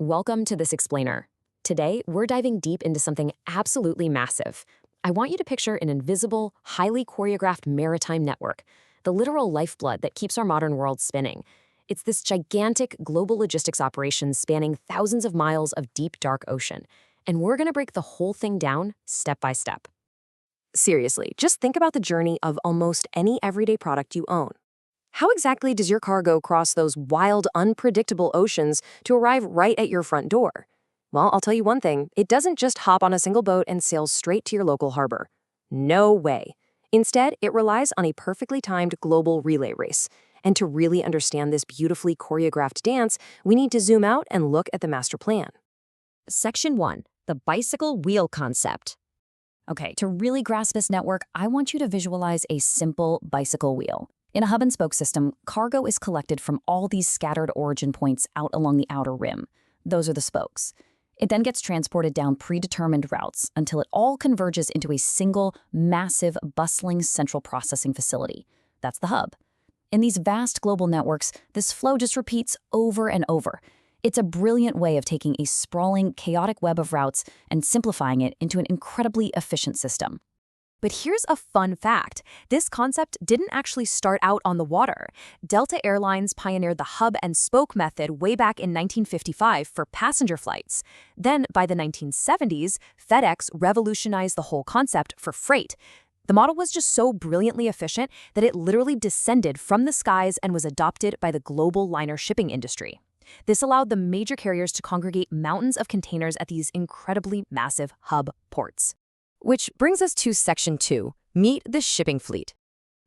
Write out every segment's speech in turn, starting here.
Welcome to This Explainer. Today, we're diving deep into something absolutely massive. I want you to picture an invisible, highly choreographed maritime network, the literal lifeblood that keeps our modern world spinning. It's this gigantic global logistics operation spanning thousands of miles of deep, dark ocean. And we're going to break the whole thing down step by step. Seriously, just think about the journey of almost any everyday product you own. How exactly does your cargo cross those wild, unpredictable oceans to arrive right at your front door? Well, I'll tell you one thing, it doesn't just hop on a single boat and sail straight to your local harbor. No way. Instead, it relies on a perfectly timed global relay race. And to really understand this beautifully choreographed dance, we need to zoom out and look at the master plan. Section 1. The bicycle wheel concept. Okay, to really grasp this network, I want you to visualize a simple bicycle wheel. In a hub-and-spoke system, cargo is collected from all these scattered origin points out along the outer rim. Those are the spokes. It then gets transported down predetermined routes until it all converges into a single, massive, bustling central processing facility. That's the hub. In these vast global networks, this flow just repeats over and over. It's a brilliant way of taking a sprawling, chaotic web of routes and simplifying it into an incredibly efficient system. But here's a fun fact. This concept didn't actually start out on the water. Delta Airlines pioneered the hub and spoke method way back in 1955 for passenger flights. Then, by the 1970s, FedEx revolutionized the whole concept for freight. The model was just so brilliantly efficient that it literally descended from the skies and was adopted by the global liner shipping industry. This allowed the major carriers to congregate mountains of containers at these incredibly massive hub ports. Which brings us to Section 2, Meet the Shipping Fleet.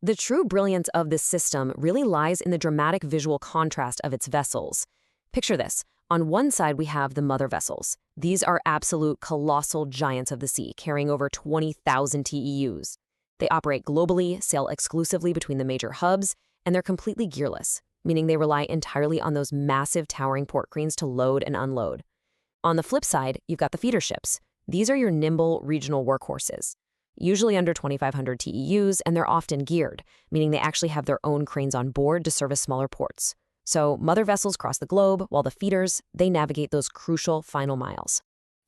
The true brilliance of this system really lies in the dramatic visual contrast of its vessels. Picture this. On one side, we have the mother vessels. These are absolute colossal giants of the sea, carrying over 20,000 TEUs. They operate globally, sail exclusively between the major hubs, and they're completely gearless, meaning they rely entirely on those massive towering port cranes to load and unload. On the flip side, you've got the feeder ships. These are your nimble regional workhorses, usually under 2,500 TEUs, and they're often geared, meaning they actually have their own cranes on board to service smaller ports. So mother vessels cross the globe, while the feeders, they navigate those crucial final miles.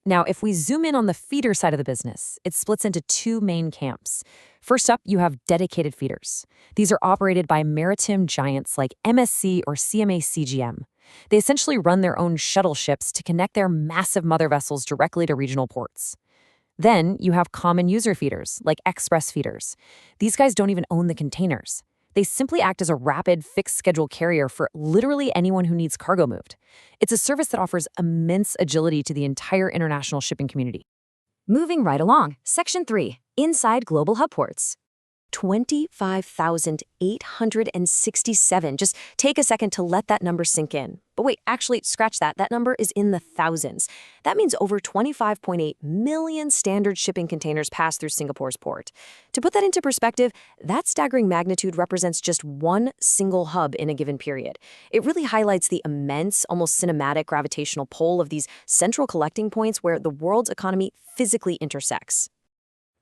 Now, if we zoom in on the feeder side of the business, it splits into two main camps. First up, you have dedicated feeders. These are operated by maritime giants like MSC or CMA CGM. They essentially run their own shuttle ships to connect their massive mother vessels directly to regional ports. Then you have common user feeders, like express feeders. These guys don't even own the containers. They simply act as a rapid, fixed-schedule carrier for literally anyone who needs cargo moved. It's a service that offers immense agility to the entire international shipping community. Moving right along, Section 3, Inside Global Hub Ports. 25,867. Just take a second to let that number sink in. But wait, actually, scratch that. That number is in the thousands. That means over 25.8 million standard shipping containers pass through Singapore's port. To put that into perspective, that staggering magnitude represents just one single hub in a given period. It really highlights the immense, almost cinematic gravitational pull of these central collecting points where the world's economy physically intersects.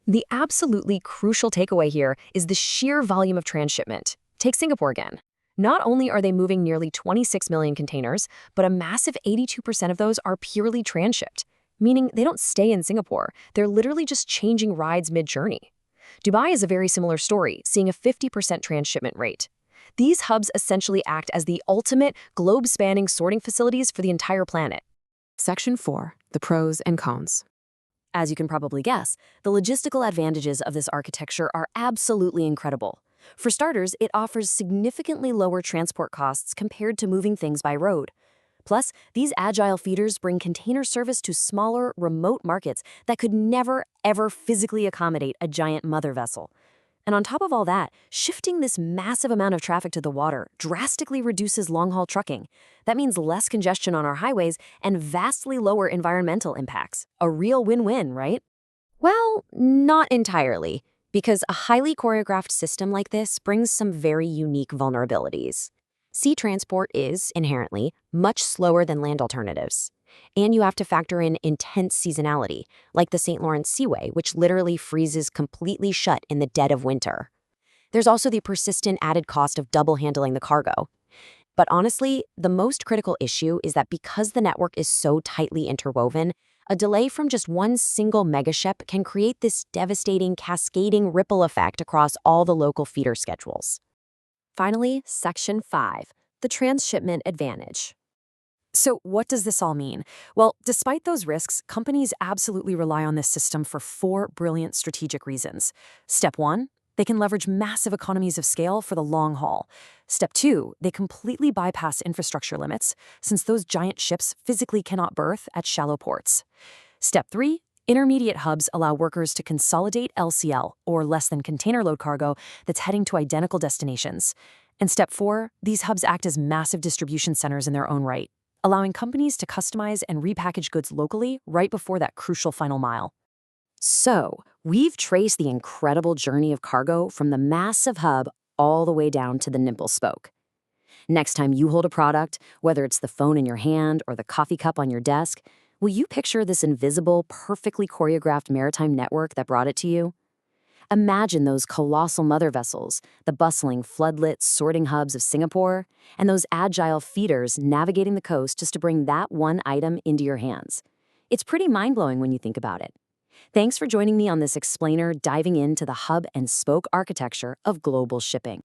The absolutely crucial takeaway here is the sheer volume of transshipment. Take Singapore again. Not only are they moving nearly 26 million containers, but a massive 82% of those are purely transshipped, meaning they don't stay in Singapore. They're literally just changing rides mid-journey. Dubai is a very similar story, seeing a 50% transshipment rate. These hubs essentially act as the ultimate globe-spanning sorting facilities for the entire planet. Section 4. The pros and cons. As you can probably guess, the logistical advantages of this architecture are absolutely incredible. For starters, it offers significantly lower transport costs compared to moving things by road. Plus, these agile feeders bring container service to smaller, remote markets that could never, ever physically accommodate a giant mother vessel. And on top of all that, shifting this massive amount of traffic to the water drastically reduces long-haul trucking. That means less congestion on our highways and vastly lower environmental impacts. A real win-win, right? Well, not entirely, because a highly choreographed system like this brings some very unique vulnerabilities. Sea transport is, inherently, much slower than land alternatives. And you have to factor in intense seasonality, like the St. Lawrence Seaway, which literally freezes completely shut in the dead of winter. There's also the persistent added cost of double handling the cargo. But honestly, the most critical issue is that because the network is so tightly interwoven, a delay from just one single megaship can create this devastating, cascading ripple effect across all the local feeder schedules. Finally, Section 5, the transshipment advantage. So, what does this all mean? Well, despite those risks, companies absolutely rely on this system for four brilliant strategic reasons. Step one, they can leverage massive economies of scale for the long haul. Step two, they completely bypass infrastructure limits, since those giant ships physically cannot berth at shallow ports. Step three, intermediate hubs allow workers to consolidate LCL, or less than container load cargo, that's heading to identical destinations. And step four, these hubs act as massive distribution centers in their own right, allowing companies to customize and repackage goods locally right before that crucial final mile. So, we've traced the incredible journey of cargo from the massive hub all the way down to the nimble spoke. Next time you hold a product, whether it's the phone in your hand or the coffee cup on your desk, will you picture this invisible, perfectly choreographed maritime network that brought it to you? Imagine those colossal mother vessels, the bustling, floodlit sorting hubs of Singapore, and those agile feeders navigating the coast just to bring that one item into your hands. It's pretty mind-blowing when you think about it. Thanks for joining me on this explainer diving into the hub and spoke architecture of global shipping.